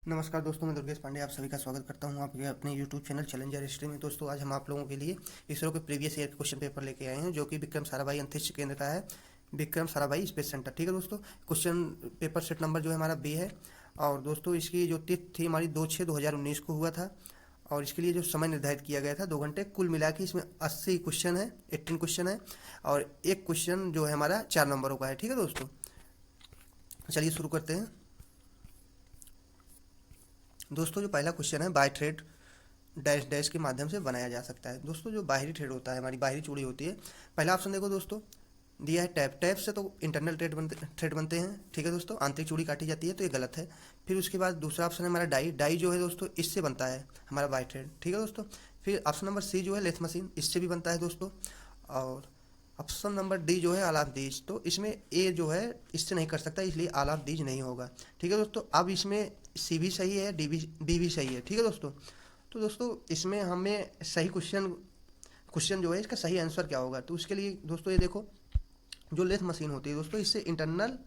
नमस्कार दोस्तों, मैं दुर्गेश पांडे आप सभी का स्वागत करता हूं आपके अपने YouTube चैनल चैलेंजर हिस्ट्री में। दोस्तों आज हम आप लोगों के लिए इसरो के प्रीवियस ईयर के क्वेश्चन पेपर लेके आए हैं, जो कि विक्रम साराभाई अंतरिक्ष केंद्र का है, विक्रम साराभाई स्पेस सेंटर। ठीक है दोस्तों, क्वेश्चन पेपर सेट नंबर जो है हमारा बी है। और दोस्तों इसकी जो तिथि थी हमारी 2/6/2019 को हुआ था, और इसके लिए जो समय निर्धारित किया गया था 2 घंटे। कुल मिला के इसमें 80 क्वेश्चन है, 18 क्वेश्चन है, और एक क्वेश्चन जो है हमारा 4 नंबरों का है। ठीक है दोस्तों, चलिए शुरू करते हैं। दोस्तों जो पहला क्वेश्चन है, बाय थ्रेड डैश डैश के माध्यम से बनाया जा सकता है। दोस्तों जो बाहरी थ्रेड होता है, हमारी बाहरी चूड़ी होती है, पहला ऑप्शन देखो दोस्तों, दिया है टैप। टैप से तो इंटरनल थ्रेड बनते हैं। ठीक है दोस्तों, आंतरिक चूड़ी काटी जाती है, तो ये गलत है। फिर उसके बाद दूसरा ऑप्शन है हमारा डाई। डाई जो है दोस्तों इससे बनता है हमारा बाय थ्रेड। ठीक है दोस्तों, फिर ऑप्शन नंबर सी जो है लेथ मशीन, इससे भी बनता है दोस्तों। और ऑप्शन नंबर डी जो है आलापदीज, तो इसमें ए जो है इससे नहीं कर सकता, इसलिए आलापदीज नहीं होगा। ठीक है दोस्तों, अब इसमें सी भी सही है, डी भी सही है। ठीक है दोस्तों, तो दोस्तों इसमें हमें सही क्वेश्चन जो है इसका सही आंसर क्या होगा, तो उसके लिए दोस्तों ये देखो, जो लेथ मशीन होती है दोस्तों, इससे इंटरनल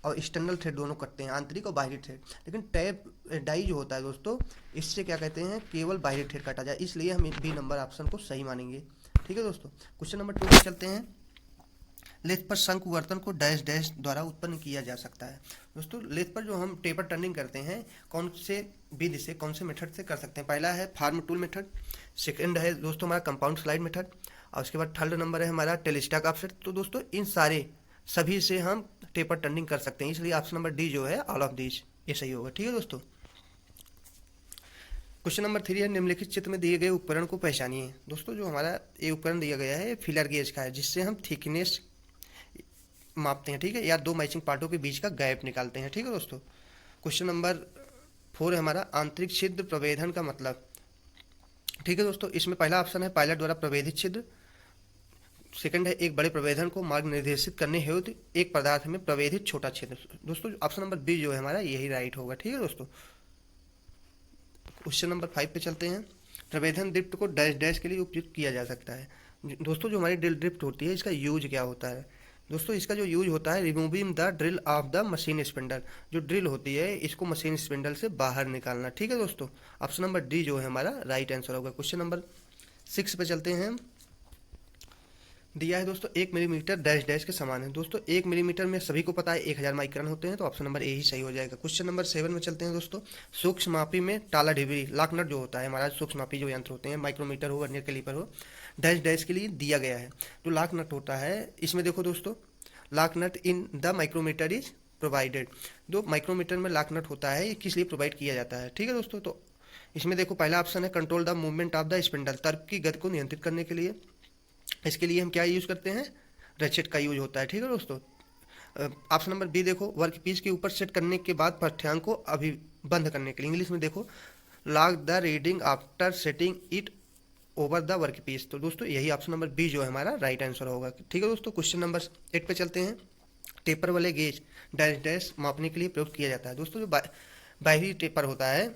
और एक्सटर्नल थ्रेड दोनों कटते हैं, आंतरिक और बाहरी थ्रेड। लेकिन टैप डाई जो होता है दोस्तों, इससे क्या कहते हैं, केवल बाहरी थ्रेड काटा जाए, इसलिए हम बी नंबर ऑप्शन को सही मानेंगे। ठीक है दोस्तों, क्वेश्चन नंबर 2 पे चलते हैं। लेथ पर शंकुवर्तन को डैश डैश द्वारा उत्पन्न किया जा सकता है। दोस्तों लेथ पर जो हम टेपर टर्निंग करते हैं, कौन से विधि से, कौन से मेथड से कर सकते हैं। पहला है फार्म टूल मेथड, सेकंड है दोस्तों हमारा कंपाउंड स्लाइड मेथड, और उसके बाद थर्ड नंबर है हमारा टेलीस्टैक ऑफसेट। तो दोस्तों इन सभी से हम टेपर टर्निंग कर सकते हैं, इसलिए ऑप्शन नंबर डी जो है ऑल ऑफ दीज ये सही होगा। ठीक है दोस्तों, क्वेश्चन नंबर 3 है, निम्नलिखित चित्र में दिए गए उपकरण को पहचानिए। दोस्तों जो हमारा ये उपकरण दिया गया है, फीलर गेज का है, जिससे हम थिकनेस मापते हैं। ठीक है, या 2 मैचिंग पार्टों के बीच का गैप निकालते हैं। ठीक है दोस्तों, क्वेश्चन नंबर 4 है हमारा, आंतरिक छिद्र प्रभेदन का मतलब। ठीक है दोस्तों, इसमें पहला ऑप्शन है पायलट द्वारा प्रभेदित छिद्र, सेकंड है एक बड़े प्रभेदन को मार्ग निर्देशित करने हेतु एक पदार्थ में प्रभेदित छोटा छिद्र। दोस्तों ऑप्शन नंबर बी जो है हमारा यही राइट होगा। ठीक है दोस्तों, क्वेश्चन नंबर 5 पे चलते हैं। प्रभेदन ड्रिफ्ट को डैश डैश के लिए उपयुक्त किया जा सकता है। दोस्तों जो हमारी ड्रिफ्ट होती है, इसका यूज क्या होता है। दोस्तों इसका जो यूज होता है, removing the drill of the machine spindle. जो ड्रिल होती है इसको मशीन स्पिंडल से बाहर निकालना। ठीक है दोस्तों, ऑप्शन नंबर डी जो है हमारा राइट आंसर होगा। क्वेश्चन नंबर 6 पे चलते हैं। दिया है दोस्तों 1 मिलीमीटर डैश डैश के समान है। दोस्तों 1 मिलीमीटर में सभी को पता है 1000 माइक्रोन होते हैं, तो ऑप्शन नंबर ए ही सही हो जाएगा। क्वेश्चन नंबर 7 में चलते हैं दोस्तों। सूक्ष्म मापी में टाला ढिबरी लाख नट जो होता है हमारा, सूक्ष्म मापी जो यंत्र होते हैं, माइक्रोमीटर हो, वर्नियर कैलिपर हो, डैश डैश के लिए दिया गया है। जो लाख नट होता है, इसमें देखो दोस्तों, lock nut in the micrometer is provided. जो माइक्रोमीटर में लाख नट होता है, ये किस लिए प्रोवाइड किया जाता है। ठीक है दोस्तों, तो इसमें देखो पहला ऑप्शन है control the movement of the spindle, तर्क की गति को नियंत्रित करने के लिए। इसके लिए हम क्या यूज करते हैं, रेचेट का यूज होता है। ठीक है दोस्तों, ऑप्शन नंबर बी देखो, वर्क पीस के ऊपर सेट करने के बाद पाठ्यांक को अभिबंध करने के लिए। इंग्लिश में देखो, log the reading after setting it over the work piece. तो दोस्तों यही ऑप्शन नंबर बी जो है हमारा राइट आंसर होगा। ठीक है दोस्तों, क्वेश्चन नंबर 8 पे चलते हैं। टेपर वाले गेज डैश डैश मापने के लिए प्रयोग किया जाता है। दोस्तों जो बाहरी टेपर होता है,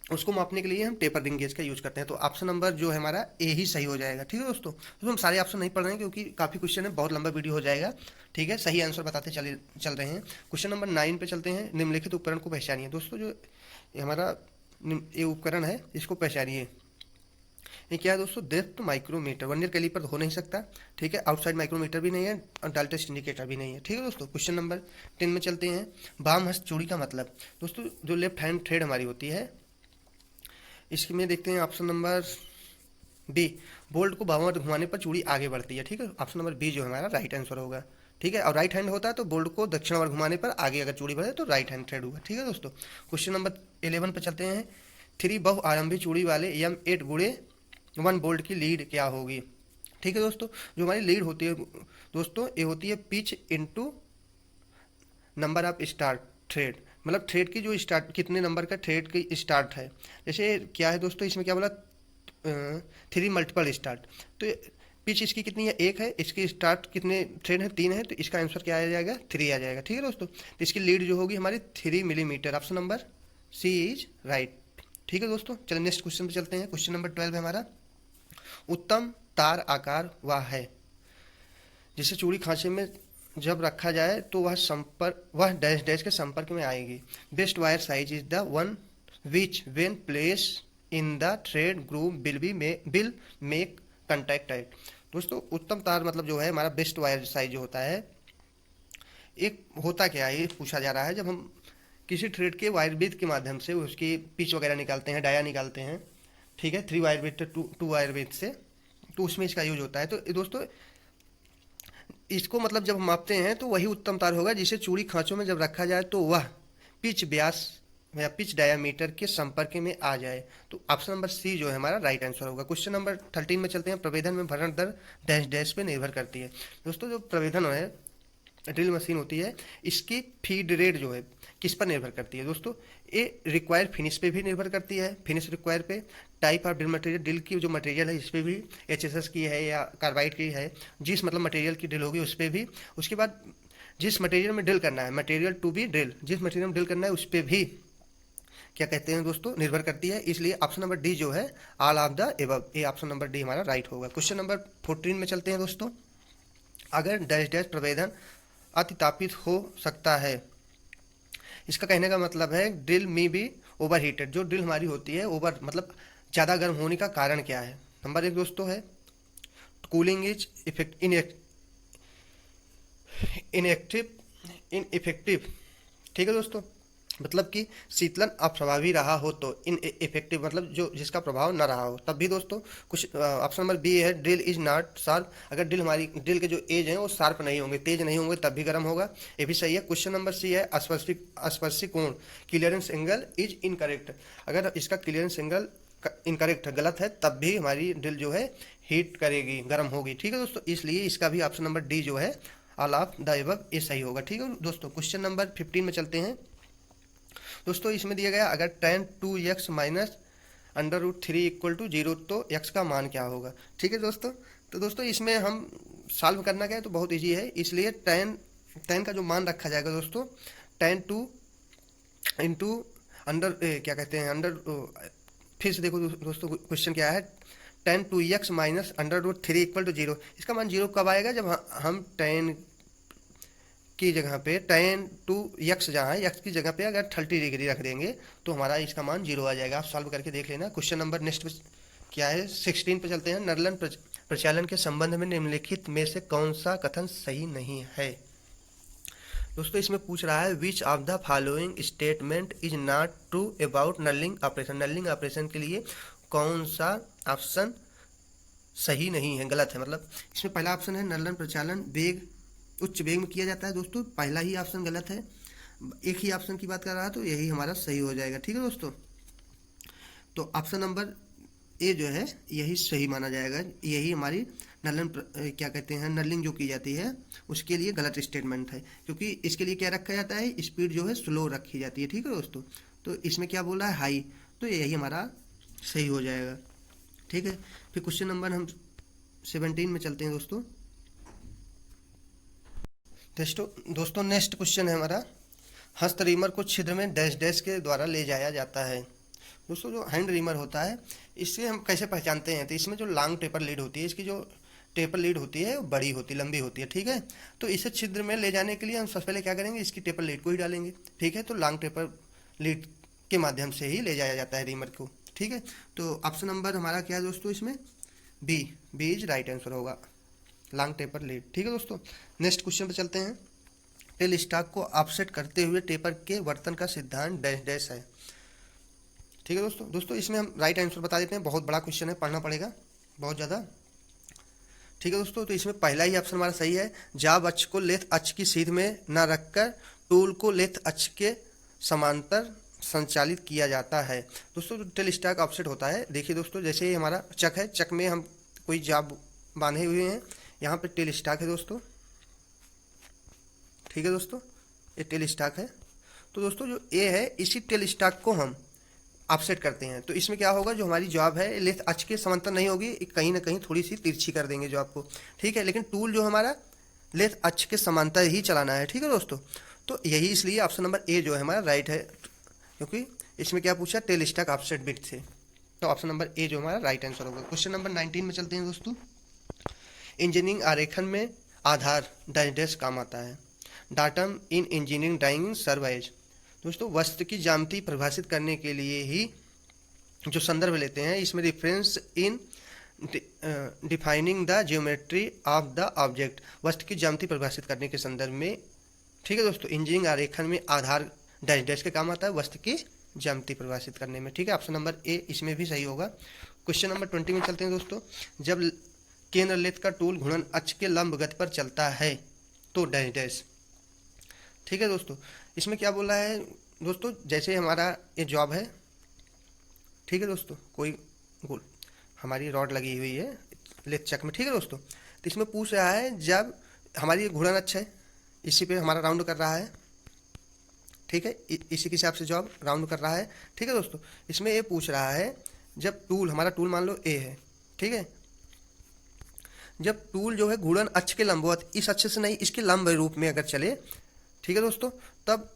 उसको मापने के लिए हम टेपर रिंग गेज का यूज करते हैं, तो ऑप्शन नंबर जो है हमारा ए ही सही हो जाएगा। ठीक है दोस्तों, तो हम सारे ऑप्शन नहीं पढ़ रहे हैं क्योंकि काफ़ी क्वेश्चन है, बहुत लंबा वीडियो हो जाएगा। ठीक है, सही आंसर बताते चल रहे हैं। क्वेश्चन नंबर 9 पे चलते हैं। निम्नलिखित उपकरण को पहचानिए। दोस्तों जो ये हमारा ये उपकरण है, इसको पहचानिए। ये क्या है दोस्तों, ड्रिफ्ट माइक्रोमीटर, वर्नियर कैलिपर हो नहीं सकता। ठीक है, आउटसाइड माइक्रोमीटर भी नहीं है, और डाल टेस्ट इंडिकेटर भी नहीं है। ठीक है दोस्तों, क्वेश्चन नंबर 10 में चलते हैं। बाम हस्त चूड़ी का मतलब। दोस्तों जो लेफ्ट हैंड थ्रेड हमारी होती है, इसकी में देखते हैं ऑप्शन नंबर बी, बोल्ट को बाएं ओर घुमाने पर चूड़ी आगे बढ़ती है। ठीक है, ऑप्शन नंबर बी जो हमारा राइट आंसर होगा। ठीक है, और राइट हैंड होता है तो बोल्ट को दक्षिण ओर घुमाने पर आगे अगर चूड़ी बढ़े तो राइट हैंड थ्रेड होगा। ठीक है दोस्तों, क्वेश्चन नंबर 11 पर चलते हैं। 3 बहु आरंभी चूड़ी वाले M8 गुणे 1 बोल्ट की लीड क्या होगी। ठीक है दोस्तों, जो हमारी लीड होती है दोस्तों, ये होती है pitch into number of start thread, मतलब थ्रेड की जो स्टार्ट, कितने नंबर का थ्रेड की स्टार्ट है। जैसे क्या है दोस्तों, इसमें क्या बोला, 3 मल्टीपल स्टार्ट, तो पिच इसकी कितनी है, 1 है, इसकी स्टार्ट कितने थ्रेड है, 3 है, तो इसका आंसर क्या आ जाएगा, 3 आ जाएगा। ठीक है दोस्तों, तो इसकी लीड जो होगी हमारी 3 millimetre, option number C is right. ठीक है दोस्तों, चलिए नेक्स्ट क्वेश्चन पे चलते हैं। क्वेश्चन नंबर 12 है हमारा, उत्तम तार आकार वह है जिसे चूड़ी खांचे में जब रखा जाए तो वह डैश डैश के संपर्क में आएगी। Best wire size is the one which when place in the thread group will make contact at. दोस्तों उत्तम तार मतलब जो है हमारा बेस्ट वायर साइज जो होता है, एक होता क्या है ये पूछा जा रहा है, जब हम किसी थ्रेड के वायर ब्रीथ के माध्यम से उसकी पिच वगैरह निकालते हैं, डाया निकालते हैं, ठीक है, 3 wire breath to wire breath से, तो उसमें इसका यूज होता है। तो दोस्तों इसको मतलब जब हम मापते हैं तो वही उत्तम तार होगा जिसे चूड़ी खांचों में जब रखा जाए तो वह पिच व्यास या पिच डायामीटर के संपर्क में आ जाए। तो ऑप्शन नंबर सी जो है हमारा राइट आंसर होगा। क्वेश्चन नंबर 13 में चलते हैं। प्रवेधन में भरण दर डैश डैश पे निर्भर करती है। दोस्तों जो प्रवेधन है ड्रिल मशीन होती है, इसकी फीड रेट जो है किस पर निर्भर करती है दोस्तों, ये रिक्वायर फिनिश पे भी निर्भर करती है, फिनिश रिक्वायर पे, type of drill material, drill की जो मटेरियल है इस पर भी, एचएसएस की है या कार्बाइड की है, जिस मतलब मटेरियल की ड्रिल होगी उस पर भी, उसके बाद जिस मटेरियल में ड्रिल करना है, मटेरियल टू बी ड्रिल, जिस मटेरियल में ड्रिल करना है उस पर भी क्या कहते हैं दोस्तों निर्भर करती है। इसलिए ऑप्शन नंबर डी जो है ऑल ऑफ द एबव, ये ऑप्शन नंबर डी हमारा राइट होगा। क्वेश्चन नंबर 14 में चलते हैं दोस्तों। अगर डैश डैश प्रवेधन अतितापित हो सकता है, इसका कहने का मतलब है ड्रिल में भी ओवर हीटेड, जो ड्रिल हमारी होती है ओवर मतलब ज़्यादा गर्म होने का कारण क्या है। नंबर 1 दोस्तों है कूलिंग इज इनएफेक्टिव, ठीक है दोस्तों, मतलब कि शीतलन अप्रभावी रहा हो तो, इन इफेक्टिव मतलब जो जिसका प्रभाव न रहा हो तब भी दोस्तों। कुछ ऑप्शन नंबर बी है ड्रिल इज नॉट शार्प, अगर ड्रिल के जो एज हैं वो शार्प नहीं होंगे, तेज नहीं होंगे तब भी गर्म होगा, ये भी सही है। क्वेश्चन नंबर सी है स्पर्शी कोण क्लियरेंस एंगल इज इनकरेक्ट, अगर इसका क्लियरेंस एंगल इनकरेक्ट है, गलत है, तब भी हमारी ड्रिल जो है हीट करेगी, गर्म होगी, ठीक है दोस्तों। इसलिए इसका भी ऑप्शन नंबर डी जो है ऑल ऑफ द एबव ये सही होगा, ठीक है दोस्तों। क्वेश्चन नंबर 15 में चलते हैं दोस्तों। इसमें दिया गया अगर tan 2x minus √3 equal to 0 तो x का मान क्या होगा, ठीक है दोस्तों। तो दोस्तों इसमें हम सॉल्व करना क्या है तो बहुत इजी है, इसलिए tan का जो मान रखा जाएगा दोस्तों tan 2 इंटू अंडर क्या कहते हैं अंडर, फिर से देखो दोस्तों क्वेश्चन क्या है, tan 2x minus √3 equal to 0, इसका मान 0 कब आएगा, जब हम tan की जगह पे tan 2x जहाँ है x की जगह पे अगर 30 डिग्री रख देंगे तो हमारा इसका मान 0 आ जाएगा। आप सॉल्व करके देख लेना। क्वेश्चन नंबर नेक्स्ट क्या है 16 पे चलते हैं। नर्लन प्रचालन के संबंध में निम्नलिखित में से कौन सा कथन सही नहीं है दोस्तों। इसमें पूछ रहा है which of the following statement is not true about knurling operation, knurling operation के लिए कौन सा ऑप्शन सही नहीं है, गलत है। मतलब इसमें पहला ऑप्शन है नर्लन प्रचालन वेग उच्च वेग में किया जाता है दोस्तों, पहला ही ऑप्शन गलत है। एक ही ऑप्शन की बात कर रहा है तो यही हमारा सही हो जाएगा, ठीक है दोस्तों। तो ऑप्शन नंबर ए जो है यही सही माना जाएगा, यही हमारी क्या कहते हैं नर्लिंग जो की जाती है उसके लिए गलत स्टेटमेंट है, क्योंकि इसके लिए क्या रखा जाता है स्पीड जो है स्लो रखी जाती है, ठीक है दोस्तों। तो इसमें क्या बोला है हाई, तो यही हमारा सही हो जाएगा, ठीक है। फिर क्वेश्चन नंबर हम 17 में चलते हैं दोस्तों। दोस्तों नेक्स्ट क्वेश्चन है हमारा हस्त रीमर को छिद्र में डैश डैश के द्वारा ले जाया जाता है। दोस्तों जो हैंड रीमर होता है इससे हम कैसे पहचानते हैं, तो इसमें जो लॉन्ग टेपर लीड होती है, इसकी जो टेपर लीड होती है वो बड़ी होती है, लंबी होती है, ठीक है। तो इसे छिद्र में ले जाने के लिए हम सबसे पहले क्या करेंगे, इसकी टेपर लीड को ही डालेंगे, ठीक है। तो लॉन्ग टेपर लीड के माध्यम से ही ले जाया जाता है रीमर को, ठीक है। तो ऑप्शन नंबर हमारा क्या है दोस्तों इसमें बी इज राइट आंसर होगा, लॉन्ग टेपर लीड, ठीक है दोस्तों। नेक्स्ट क्वेश्चन पे चलते हैं। टेल स्टॉक को ऑफसेट करते हुए टेपर के वर्तन का सिद्धांत डैश डैश है, ठीक है दोस्तों। इसमें हम राइट आंसर बता देते हैं, बहुत बड़ा क्वेश्चन है, पढ़ना पड़ेगा बहुत ज़्यादा, ठीक है दोस्तों। तो इसमें पहला ही ऑप्शन हमारा सही है, जॉब अक्ष को लेथ अक्ष की सीध में न रखकर टूल को लेथ अक्ष के समांतर संचालित किया जाता है दोस्तों। जो टेल स्टॉक ऑफसेट होता है, देखिए दोस्तों जैसे ये हमारा चक है, चक में हम कोई जॉब बांधे हुए हैं, यहाँ पे टेल स्टॉक है दोस्तों, ठीक है दोस्तों, ये टेल स्टॉक है। तो दोस्तों जो ए है इसी टेल स्टॉक को हम ऑफसेट करते हैं, तो इसमें क्या होगा, जो हमारी जॉब है लेथ अक्ष के समांतर नहीं होगी, कहीं ना कहीं थोड़ी सी तिरछी कर देंगे जॉब को, ठीक है। लेकिन टूल जो हमारा लेथ अक्ष के समांतर ही चलाना है, ठीक है दोस्तों। तो यही इसलिए ऑप्शन नंबर ए जो है हमारा राइट है, क्योंकि इसमें क्या पूछा टेल स्टॉक ऑफसेट बिट से, तो ऑप्शन नंबर ए जो हमारा राइट आंसर होगा। क्वेश्चन नंबर 19 में चलते हैं दोस्तों। इंजीनियरिंग आरेखन में आधार डैश डैश काम आता है। Datum in engineering drawing serve as. दोस्तों वस्तु की ज्यामिति परिभाषित करने के लिए ही जो संदर्भ लेते हैं इसमें reference in defining the geometry of the object, वस्तु की ज्यामिति परिभाषित करने के संदर्भ में, ठीक है दोस्तों, इंजीनियरिंग आरेखन में आधार डैश डैश के काम आता है वस्तु की ज्यामिति परिभाषित करने में। ठीक है, ऑप्शन नंबर ए इसमें भी सही होगा। क्वेश्चन नंबर 20 में चलते हैं दोस्तों। जब केंद्र लेथ का टूल घूर्णन अक्ष के लंब गति पर चलता है तो डैश डैश। ठीक है दोस्तों, इसमें क्या बोला है दोस्तों, जैसे हमारा ये जॉब है, ठीक है दोस्तों, कोई गोल हमारी रॉड लगी हुई है लेथ चक में, ठीक है दोस्तों, तो इसमें पूछ रहा है जब हमारी ये घूर्णन अक्ष है इसी पे हमारा राउंड कर रहा है, ठीक है, इसी के हिसाब से जॉब राउंड कर रहा है। ठीक है दोस्तों, इसमें ये पूछ रहा है जब टूल, हमारा टूल मान लो ए है, ठीक है, जब टूल जो है घूर्णन अक्ष के लंबवत, इस अक्ष से नहीं इसके लंब रूप में अगर चले, ठीक है दोस्तों, तब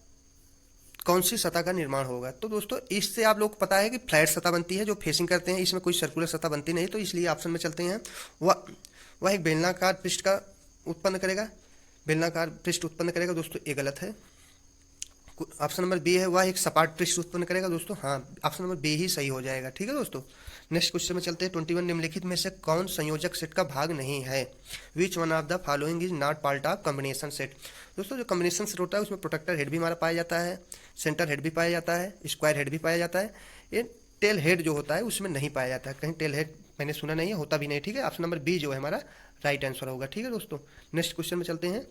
कौन सी सतह का निर्माण होगा। तो दोस्तों इससे आप लोग को पता है कि फ्लैट सतह बनती है जो फेसिंग करते हैं, इसमें कोई सर्कुलर सतह बनती नहीं, तो इसलिए ऑप्शन में चलते हैं वह एक बेलनाकार पृष्ठ का उत्पन्न करेगा, बेलनाकार पृष्ठ उत्पन्न करेगा। दोस्तों ये गलत है। ऑप्शन नंबर बी है वह एक सपाट पृष्ठ उत्पन्न करेगा। दोस्तों हाँ, ऑप्शन नंबर बी ही सही हो जाएगा। ठीक है दोस्तों, नेक्स्ट क्वेश्चन में चलते हैं। 21 निम्नलिखित में से कौन संयोजक सेट का भाग नहीं है। Which one of the following is not part of combination set. दोस्तों जो कॉम्बिनेशन सेट होता है उसमें प्रोटेक्टर हेड भी हमारा पाया जाता है, सेंटर हेड भी पाया जाता है, स्क्वायर हेड भी पाया जाता है। ये टेल हेड जो होता है उसमें नहीं पाया जाता है, कहीं टेल हेड मैंने सुना नहीं है, होता भी नहीं। ठीक है, ऑप्शन नंबर बी जो है हमारा राइट आंसर होगा। ठीक है दोस्तों, नेक्स्ट क्वेश्चन में चलते हैं।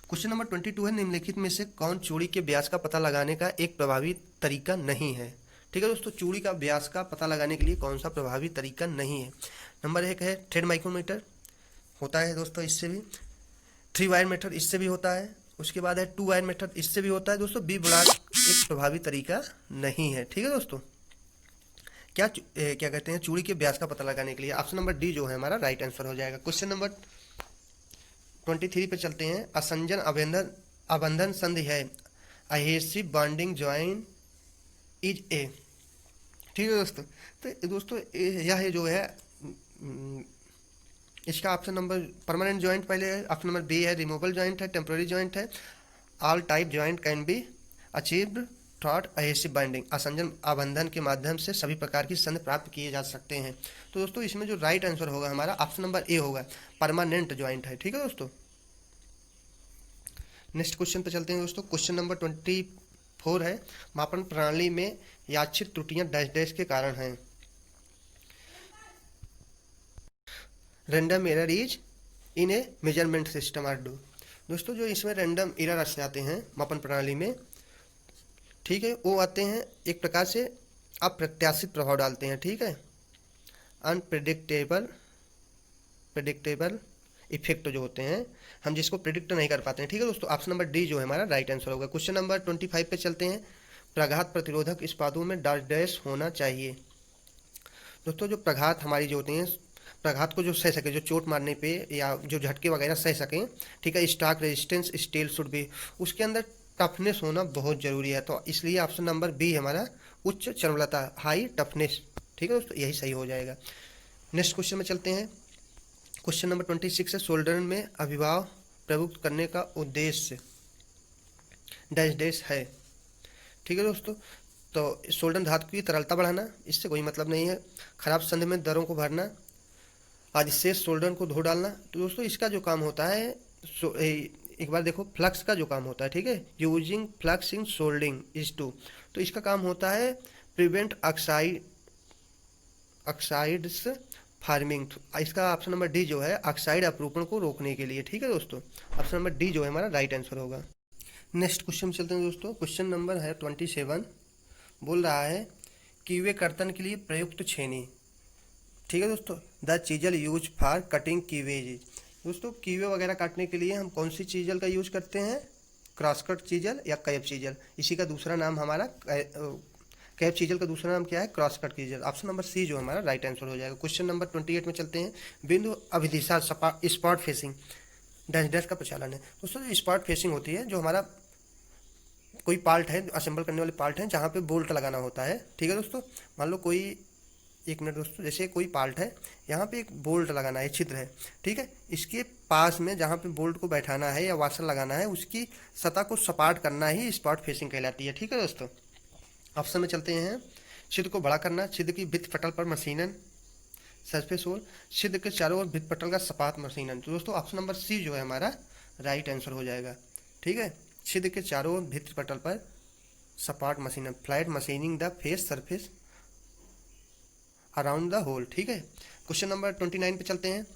क्वेश्चन नंबर 22 है, निम्नलिखित में से कौन चूड़ी के व्यास का पता लगाने का एक प्रभावी तरीका नहीं है। ठीक है दोस्तों, चूड़ी का व्यास का पता लगाने के लिए कौन सा प्रभावी तरीका नहीं है। नंबर 1 है थ्रेड माइक्रोमीटर, होता है दोस्तों इससे भी। 3 वायर मेथड इससे भी होता है। उसके बाद है 2 वायर मेथड, इससे भी होता है। दोस्तों बी बुलाक एक प्रभावी तरीका नहीं है। ठीक है दोस्तों, क्या कहते हैं चूड़ी के व्यास का पता लगाने के लिए ऑप्शन नंबर डी जो है हमारा राइट आंसर हो जाएगा। क्वेश्चन नंबर 23 पे चलते हैं। असंजन अबंधन संधि है, अहेसिव बॉन्डिंग ज्वाइन इज ए। ठीक है दोस्तों, तो दोस्तों यह जो है इसका ऑप्शन नंबर परमानेंट ज्वाइंट पहले है, ऑप्शन नंबर बी है रिमूवल ज्वाइंट है, टेम्पोररी ज्वाइंट है। All type joint can be achieved through adhesive binding. असंजन आबंधन के माध्यम से सभी प्रकार की संधि प्राप्त किए जा सकते हैं। तो दोस्तों इसमें जो राइट आंसर होगा हमारा ऑप्शन नंबर ए होगा, परमानेंट ज्वाइंट है। ठीक है दोस्तों, नेक्स्ट क्वेश्चन पे चलते हैं दोस्तों। क्वेश्चन नंबर 24 है, मापन प्रणाली में यादृच्छिक त्रुटियां डैश डैश के कारण हैं। Random error is in a measurement system are due. दोस्तों जो इसमें रैंडम एरर आते हैं मापन प्रणाली में, ठीक है, वो आते हैं एक प्रकार से अप्रत्याशित प्रभाव डालते हैं। ठीक है, प्रेडिक्टेबल इफेक्ट जो होते हैं हम जिसको प्रेडिक्ट नहीं कर पाते हैं। ठीक है दोस्तों, ऑप्शन नंबर डी जो है हमारा राइट आंसर होगा। क्वेश्चन नंबर 25 पे चलते हैं। प्रघात प्रतिरोधक इस्पातों में डैश डैश होना चाहिए। दोस्तों जो प्रघात हमारी जो होती हैं, प्रघात को जो सह सके, जो चोट मारने पे या जो झटके वगैरह सह सकें, ठीक है, स्टॉक रेजिस्टेंस स्टील शुड भी, उसके अंदर टफनेस होना बहुत जरूरी है। तो इसलिए ऑप्शन नंबर बी हमारा उच्च चर्मलता, हाई टफनेस। ठीक है दोस्तों, यही सही हो जाएगा। नेक्स्ट क्वेश्चन में चलते हैं। क्वेश्चन नंबर 26 है, सोल्डर में अभिभाव प्रयुक्त करने का उद्देश्य डैश डैश है। ठीक है दोस्तों, तो सोल्डर धातु की तरलता बढ़ाना, इससे कोई मतलब नहीं है। खराब संधि में दरों को भरना, आज शेष सोल्डर को धो डालना। तो दोस्तों इसका जो काम होता है, एक बार देखो, फ्लक्स का जो काम होता है, ठीक है, using flux in soldering is to, तो इसका काम होता है प्रिवेंट ऑक्साइड्स फार्मिंग। इसका ऑप्शन नंबर डी जो है ऑक्साइड अपरूपण को रोकने के लिए। ठीक है दोस्तों, ऑप्शन नंबर डी जो है हमारा राइट आंसर होगा। नेक्स्ट क्वेश्चन चलते हैं दोस्तों। क्वेश्चन नंबर है 27, बोल रहा है कीवे कर्तन के लिए प्रयुक्त छेनी। ठीक है दोस्तों, the chisel use for cutting keyways. दोस्तों कीवे वगैरह काटने के लिए हम कौन सी चीजल का यूज करते हैं, क्रॉसकट चीजल या कैप चीजल। इसी का दूसरा नाम हमारा कैप चीजल का दूसरा नाम क्या है, crosscut chisel. Option number C जो हमारा राइट आंसर हो जाएगा। क्वेश्चन नंबर 28 में चलते हैं। बिंदु अभिदिशा स्पॉट फेसिंग डैश डैश का प्रचालन है। दोस्तों जो स्पॉट फेसिंग होती है, जो हमारा कोई पार्ट है, असेंबल करने वाले पार्ट हैं जहाँ पे बोल्ट लगाना होता है। ठीक है दोस्तों, मान लो कोई एक मिनट दोस्तों, जैसे कोई पार्ट है, यहाँ पे एक बोल्ट लगाना है, छिद्र है, ठीक है, इसके पास में जहाँ पे बोल्ट को बैठाना है या वाशर लगाना है, उसकी सतह को सपाट करना ही स्पॉट फेसिंग कहलाती है। ठीक है दोस्तों, ऑप्शन में चलते हैं। छिद्र को बड़ा करना, छिद्र की भित्ति पटल पर मशीनन, सरफेस होल, छिद्र के चारों ओर भित्ति पटल का सपाट मशीनन। तो दोस्तों ऑप्शन नंबर सी जो है हमारा राइट आंसर हो जाएगा। ठीक है, छिद्र के चारों ओर भित्ति पटल पर सपाट मशीनन, flat machining the face surface around the hole. ठीक है, क्वेश्चन नंबर 29 पे चलते हैं।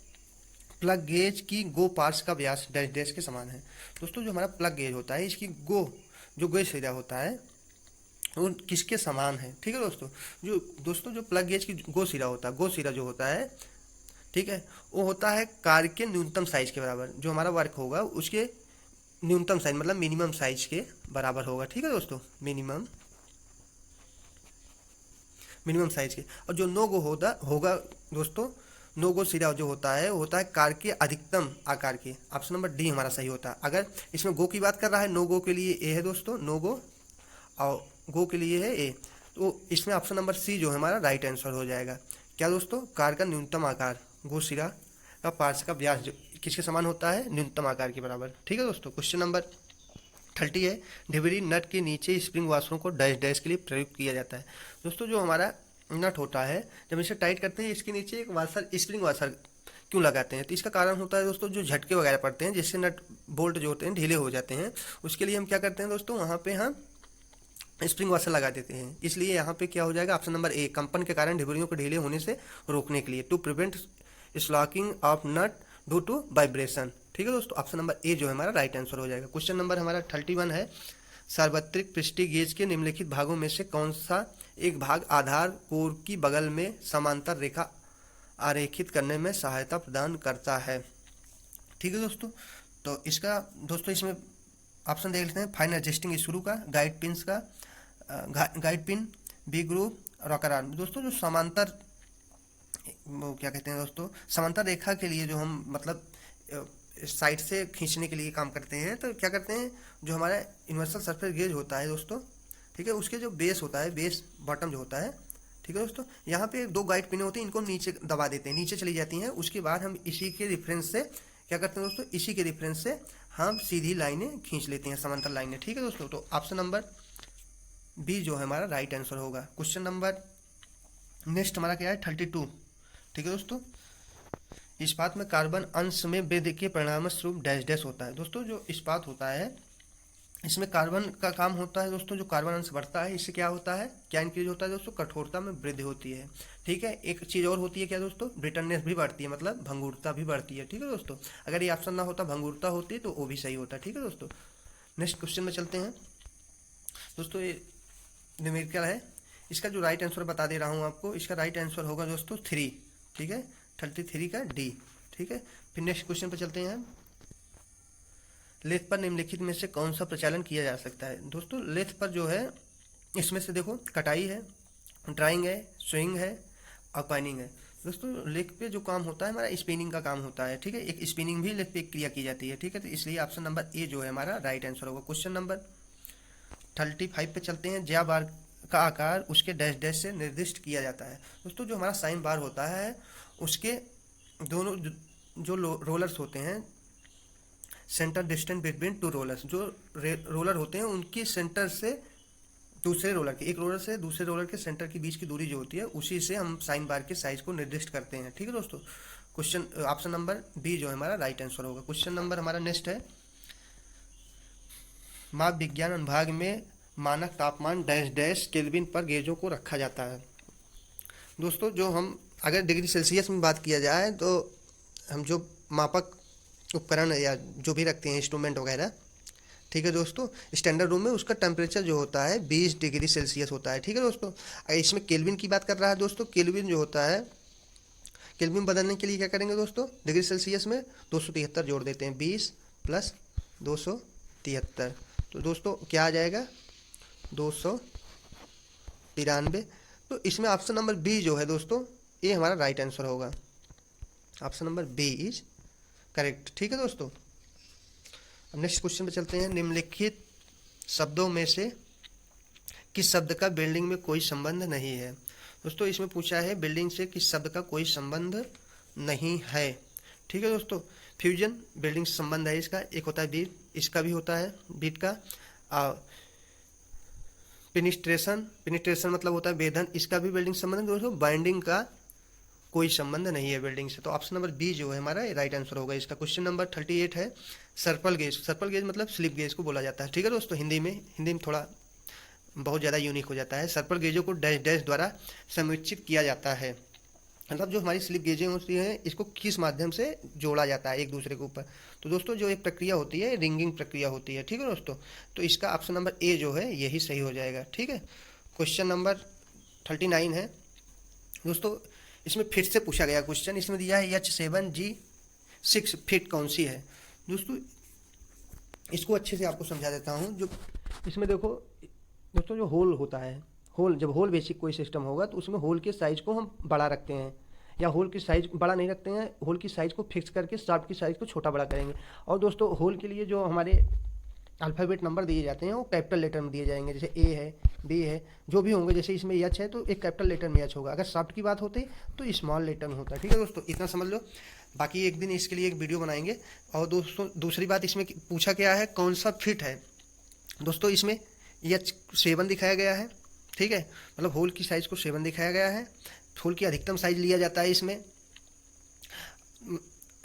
प्लग गेज की गो पार्ट्स का व्यास डैश डैश के समान है। दोस्तों जो हमारा प्लग गेज होता है, इसकी जो गेज सिरा होता है वो किसके समान है। ठीक है दोस्तों जो प्लग गेज की गो सिरा होता है, गो सिरा जो होता है, ठीक है, वो होता है कार के न्यूनतम साइज के बराबर। जो हमारा वर्क होगा उसके न्यूनतम साइज मतलब मिनिमम साइज के बराबर होगा। ठीक है दोस्तों, मिनिमम साइज के। और जो नो गो होगा दोस्तों, नो गो सिरा जो होता है वो होता है कार के अधिकतम आकार के। ऑप्शन नंबर डी हमारा सही होता है। अगर इसमें गो की बात कर रहा है, नो गो के लिए ए है दोस्तों, नो गो, और गो के लिए है ए, तो इसमें ऑप्शन नंबर सी जो है हमारा राइट आंसर हो जाएगा। क्या दोस्तों, कार का न्यूनतम आकार, गो सिरा का पार्ट्स का व्यास जो किसके समान होता है, न्यूनतम आकार के बराबर। ठीक है दोस्तों, क्वेश्चन नंबर 30 है। डिबरी नट के नीचे स्प्रिंग वाशरों को डैश डैश के लिए प्रयुक्त किया जाता है। दोस्तों जो हमारा नट होता है, जब इसे टाइट करते हैं, इसके नीचे एक वाशर, स्प्रिंग वाशर क्यों लगाते हैं, तो इसका कारण होता है दोस्तों जो झटके वगैरह पड़ते हैं, जिससे नट बोल्ट जो होते हैं ढीले हो जाते हैं, उसके लिए हम क्या करते हैं दोस्तों, वहाँ पे हम स्प्रिंग वाशर लगा देते हैं। इसलिए यहाँ पे क्या हो जाएगा, ऑप्शन नंबर ए, कंपन के कारण ढिबरियों को ढीले होने से रोकने के लिए, to prevent slacking of nut due to vibration. ठीक है दोस्तों, ऑप्शन नंबर ए जो है हमारा राइट आंसर हो जाएगा। क्वेश्चन नंबर हमारा 31 है। सार्वत्रिक पृष्ठीय गेज के निम्नलिखित भागों में से कौन सा एक भाग आधार कोर की बगल में समांतर रेखा आरेखित करने में सहायता प्रदान करता है। ठीक है दोस्तों, तो इसका दोस्तों इसमें ऑप्शन देख लेते हैं। फाइन एडजस्टिंग स्क्रू का, गाइड पिन का, guide pin, B groove, rocker arm. दोस्तों जो समांतर, वो क्या कहते हैं दोस्तों, समांतर रेखा के लिए जो हम मतलब साइड से खींचने के लिए काम करते हैं, तो क्या करते हैं, जो हमारा यूनिवर्सल सरफेस गेज होता है दोस्तों, ठीक है, उसके जो बेस होता है, बेस बॉटम जो होता है, ठीक है दोस्तों, यहाँ पे 2 गाइड पिन होती हैं, इनको नीचे दबा देते हैं, नीचे चली जाती हैं। उसके बाद हम इसी के रेफरेंस से क्या करते हैं दोस्तों, इसी के रेफरेंस से हम सीधी लाइनें खींच लेते हैं, समांतर लाइनें। ठीक है दोस्तों, तो ऑप्शन नंबर बी जो है हमारा राइट आंसर होगा। क्वेश्चन नंबर नेक्स्ट हमारा क्या है, 32। ठीक है दोस्तों, इस्पात में कार्बन अंश में वृद्धि के परिणामस्वरूप डैश डैश होता है। दोस्तों जो इस्पात होता है, इसमें कार्बन का काम होता है दोस्तों, जो कार्बन अंश बढ़ता है, इससे क्या होता है, क्या इंक्रीज होता है दोस्तों, कठोरता में वृद्धि होती है। ठीक है, एक चीज़ और होती है क्या दोस्तों, ब्रिटननेस भी बढ़ती है, मतलब भंगुरता भी बढ़ती है। ठीक है दोस्तों, अगर ये ऑप्शन ना होता, भंगुरता होती, तो वो भी सही होता। ठीक है दोस्तों, नेक्स्ट क्वेश्चन में चलते हैं। दोस्तों ये न्यूमेरिकल है, इसका जो राइट आंसर बता दे रहा हूँ आपको, इसका राइट आंसर होगा दोस्तों 3। ठीक है, 33 का डी। ठीक है, फिर नेक्स्ट क्वेश्चन पर चलते हैं। लेथ पर निम्नलिखित में से कौन सा प्रचालन किया जा सकता है। दोस्तों लेथ पर जो है, इसमें से देखो, कटाई है, ड्राइंग है, स्विंग है और पाइनिंग है। दोस्तों लेथ पे जो काम होता है हमारा, स्पिनिंग का काम होता है। ठीक है, एक स्पिनिंग भी लेथ पे क्रिया की जाती है। ठीक है, तो इसलिए ऑप्शन नंबर ए जो है हमारा राइट आंसर होगा। क्वेश्चन नंबर 35 पे चलते हैं। ज्या बार का आकार उसके डैश डैश से निर्दिष्ट किया जाता है। दोस्तों जो हमारा साइन बार होता है, उसके दोनों जो रोलर्स होते हैं, सेंटर डिस्टेंस बिटवीन 2 रोलर्स, जो रोलर होते हैं उनकी सेंटर से दूसरे रोलर के, एक रोलर से दूसरे रोलर के सेंटर के बीच की दूरी जो होती है, उसी से हम साइन बार के साइज को निर्दिष्ट करते हैं। ठीक है दोस्तों, क्वेश्चन ऑप्शन नंबर बी जो है हमारा राइट आंसर होगा। क्वेश्चन नंबर हमारा नेक्स्ट है। माप विज्ञान अनुभाग में मानक तापमान डैश डैश केल्विन पर गेजों को रखा जाता है। दोस्तों जो हम अगर डिग्री सेल्सियस में बात किया जाए, तो हम जो मापक उपकरण या जो भी रखते हैं, इंस्ट्रूमेंट वगैरह, ठीक है दोस्तों, स्टैंडर्ड रूम में उसका टेम्परेचर जो होता है 20 डिग्री सेल्सियस होता है। ठीक है दोस्तों, अगर इसमें केल्विन की बात कर रहा है दोस्तों, केल्विन जो होता है, केल्विन बदलने के लिए क्या करेंगे दोस्तों, डिग्री सेल्सियस में 273 जोड़ देते हैं, 20 + 273, तो दोस्तों क्या आ जाएगा, 293। तो इसमें ऑप्शन नंबर बी जो है दोस्तों, ये हमारा राइट आंसर होगा। Option number B is correct. ठीक है दोस्तों, अब नेक्स्ट क्वेश्चन पे चलते हैं। निम्नलिखित शब्दों में से किस शब्द का बिल्डिंग में कोई संबंध नहीं है। दोस्तों इसमें पूछा है बिल्डिंग से किस शब्द का कोई संबंध नहीं है। ठीक है दोस्तों, फ्यूजन बिल्डिंग से संबंध है इसका। एक होता है बीट, इसका भी होता है बीट का। पेनिट्रेशन, पेनिट्रेशन मतलब होता है वेधन, इसका भी बिल्डिंग से संबंध है दोस्तों। बाइंडिंग का कोई संबंध नहीं है बिल्डिंग से। तो ऑप्शन नंबर बी जो है हमारा राइट आंसर होगा इसका। क्वेश्चन नंबर 38 है सर्पल गेज। सर्पल गेज मतलब स्लिप गेज को बोला जाता है। ठीक है दोस्तों, हिंदी में थोड़ा बहुत ज़्यादा यूनिक हो जाता है। सर्पल गेजों को डैश डैश द्वारा समुच्चित किया जाता है, मतलब जो हमारी स्लिप गेजें होती हैं इसको किस माध्यम से जोड़ा जाता है एक दूसरे के ऊपर। तो दोस्तों जो एक प्रक्रिया होती है रिंगिंग प्रक्रिया होती है। ठीक है दोस्तों, तो इसका ऑप्शन नंबर ए जो है यही सही हो जाएगा। ठीक है, क्वेश्चन नंबर 39 है दोस्तों। इसमें फिट से पूछा गया क्वेश्चन। इसमें दिया है H7G6 फिट कौन सी है। दोस्तों इसको अच्छे से आपको समझा देता हूँ। जो इसमें देखो दोस्तों, जो होल होता है, होल जब होल बेसिक कोई सिस्टम होगा तो उसमें होल के साइज को हम बड़ा रखते हैं, या होल की साइज बड़ा नहीं रखते हैं, होल की साइज को फिक्स करके शाफ्ट की साइज को छोटा बड़ा करेंगे। और दोस्तों होल के लिए जो हमारे अल्फ़ाबेट नंबर दिए जाते हैं वो कैपिटल लेटर में दिए जाएंगे, जैसे ए है, बी है, जो भी होंगे। जैसे इसमें एच है तो एक कैपिटल लेटर में एच होगा, अगर शाफ्ट की बात होती तो स्मॉल लेटर में होता है। ठीक है दोस्तों, इतना समझ लो। बाकी एक दिन इसके लिए एक वीडियो बनाएंगे। और दोस्तों दूसरी बात इसमें पूछा गया है कौन सा फिट है। दोस्तों इसमें H7 दिखाया गया है। ठीक है, मतलब होल की साइज़ को 7 दिखाया गया है। होल की अधिकतम साइज लिया जाता है इसमें।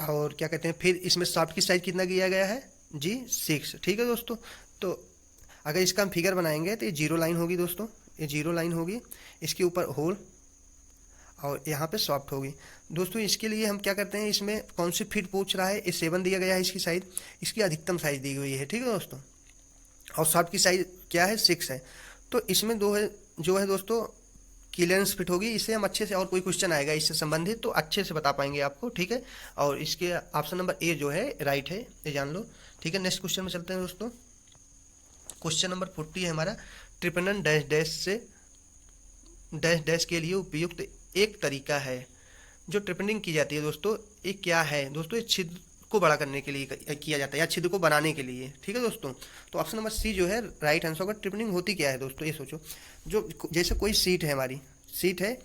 और क्या कहते हैं, फिर इसमें शाफ्ट की साइज कितना किया गया है G6। ठीक है दोस्तों, तो अगर इसका हम फिगर बनाएंगे तो ये जीरो लाइन होगी दोस्तों, ये जीरो लाइन होगी, इसके ऊपर होल और यहाँ पे सॉफ्ट होगी। दोस्तों इसके लिए हम क्या करते हैं, इसमें कौन सी फिट पूछ रहा है, ये 7 दिया गया है इसकी साइज, इसकी अधिकतम साइज दी हुई है। ठीक है दोस्तों, और सॉफ्ट की साइज क्या है 6 है। तो इसमें दो है जो है दोस्तों क्लियरेंस फिट होगी। इससे हम अच्छे से, और कोई क्वेश्चन आएगा इससे संबंधित तो अच्छे से बता पाएंगे आपको। ठीक है, और इसके ऑप्शन नंबर ए जो है राइट है, ये जान लो। ठीक है, नेक्स्ट क्वेश्चन में चलते हैं दोस्तों। क्वेश्चन नंबर 40 है हमारा। ट्रिपनन डैश डैश से डैश डैश के लिए उपयुक्त एक तरीका है। जो ट्रिपनिंग की जाती है दोस्तों, ये क्या है दोस्तों, ये छिद्र को बड़ा करने के लिए किया जाता है, या छिद्र को बनाने के लिए। ठीक है दोस्तों, तो ऑप्शन नंबर सी जो है राइट आंसर होगा। ट्रिपनिंग होती क्या है दोस्तों, ये सोचो। जो जैसे कोई सीट है, हमारी सीट है,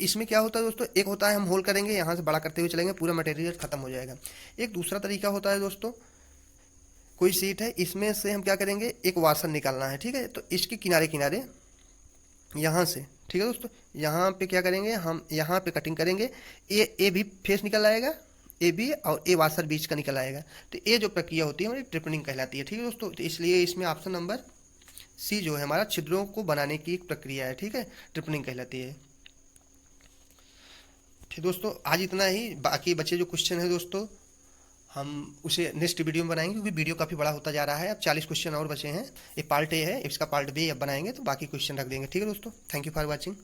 इसमें क्या होता है दोस्तों, एक होता है हम होल करेंगे, यहाँ से बड़ा करते हुए चलेंगे, पूरा मटेरियल खत्म हो जाएगा। एक दूसरा तरीका होता है दोस्तों, कोई सीट है, इसमें से हम क्या करेंगे, एक वाशर निकालना है। ठीक है, तो इसके किनारे किनारे यहाँ से, ठीक है दोस्तों, यहाँ पे क्या करेंगे, हम यहाँ पे कटिंग करेंगे, ए भी फेस निकल आएगा, ए बी और ए वाशर बीच का निकल आएगा। तो ये जो प्रक्रिया होती है हमारी ट्रिपनिंग कहलाती है। ठीक है दोस्तों, तो इसलिए इसमें ऑप्शन नंबर सी जो है हमारा छिद्रों को बनाने की एक प्रक्रिया है। ठीक है, ट्रिपनिंग कहलाती है। ठीक दोस्तों, आज इतना ही। बाकी बचे जो क्वेश्चन है दोस्तों हम उसे नेक्स्ट वीडियो में बनाएंगे, क्योंकि वीडियो काफ़ी बड़ा होता जा रहा है। अब 40 क्वेश्चन और बचे हैं, ये पार्ट ए है, इसका पार्ट बी अब बनाएंगे, तो बाकी क्वेश्चन रख देंगे। ठीक है दोस्तों, थैंक यू फॉर वॉचिंग।